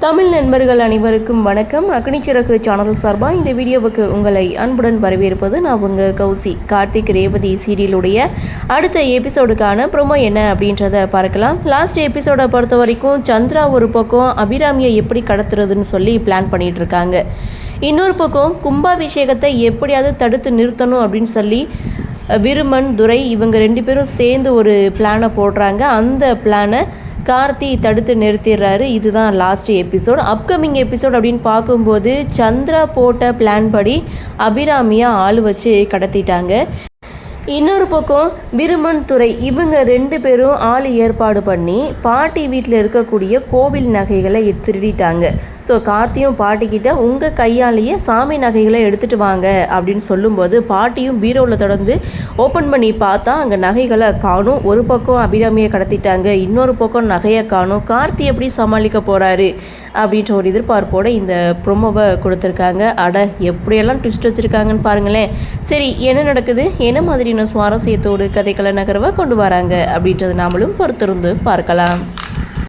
தமிழ் நண்பர்கள் அனைவருக்கும் வணக்கம். அக்னிச்சிறகு சேனல் சார்பாக இந்த வீடியோவுக்கு உங்களை அன்புடன் வரவேற்பது நான் உங்கள் கௌசி. கார்த்திக் ரேவதி சீரியலுடைய அடுத்த எபிசோடுக்கான ப்ரோமோ என்ன அப்படின்றத பார்க்கலாம். லாஸ்ட் எபிசோடை பொறுத்த வரைக்கும் சந்திரா ஒரு பக்கம் அபிராமியை எப்படி கடத்துறதுன்னு சொல்லி பிளான் பண்ணிட்டு இருக்காங்க. இன்னொரு பக்கம் கும்பாபிஷேகத்தை எப்படியாவது தடுத்து நிறுத்தணும் அப்படின்னு சொல்லி விருமன் துரை இவங்க 2 பேரும் சேர்ந்து ஒரு பிளானை போடுறாங்க. அந்த பிளானை கார்த்தி தடுத்து நிறுத்திடுறாரு. இதுதான் லாஸ்ட் எபிசோட். அப்கமிங் எபிசோட் அப்படின்னு பார்க்கும்போது சந்திரா போட்ட பிளான் படி அபிராமியா ஆள் வச்சு கடத்திட்டாங்க. இன்னொரு பக்கம் விருமன் துரை இவங்க 2 பேரும் ஆள் ஏற்பாடு பண்ணி பாட்டி வீட்டில் இருக்கக்கூடிய கோவில் நகைகளை திருடிட்டாங்க. ஸோ கார்த்தியும் பாட்டிக்கிட்ட உங்கள் கையாலேயே சாமி நகைகளை எடுத்துகிட்டு வாங்க அப்படின்னு சொல்லும்போது பாட்டியும் பீரோவில் தொடர்ந்து ஓப்பன் பண்ணி பார்த்தா அங்கே நகைகளை காணும். ஒரு பக்கம் அபிராமியை கடத்திட்டாங்க, இன்னொரு பக்கம் நகையை காணும். கார்த்தி எப்படி சமாளிக்க போகிறாரு அப்படின்ற ஒரு எதிர்பார்ப்போடு இந்த ப்ரொமோவை கொடுத்துருக்காங்க. எப்படியெல்லாம் ட்விஸ்ட் வச்சுருக்காங்கன்னு பாருங்களேன். சரி, என்ன நடக்குது, என்ன மாதிரியான சுவாரஸ்யத்தோடு கதைக்கள நகர்வை கொண்டு வராங்க அப்படின்றது நாமளும் பொறுத்திருந்து பார்க்கலாம்.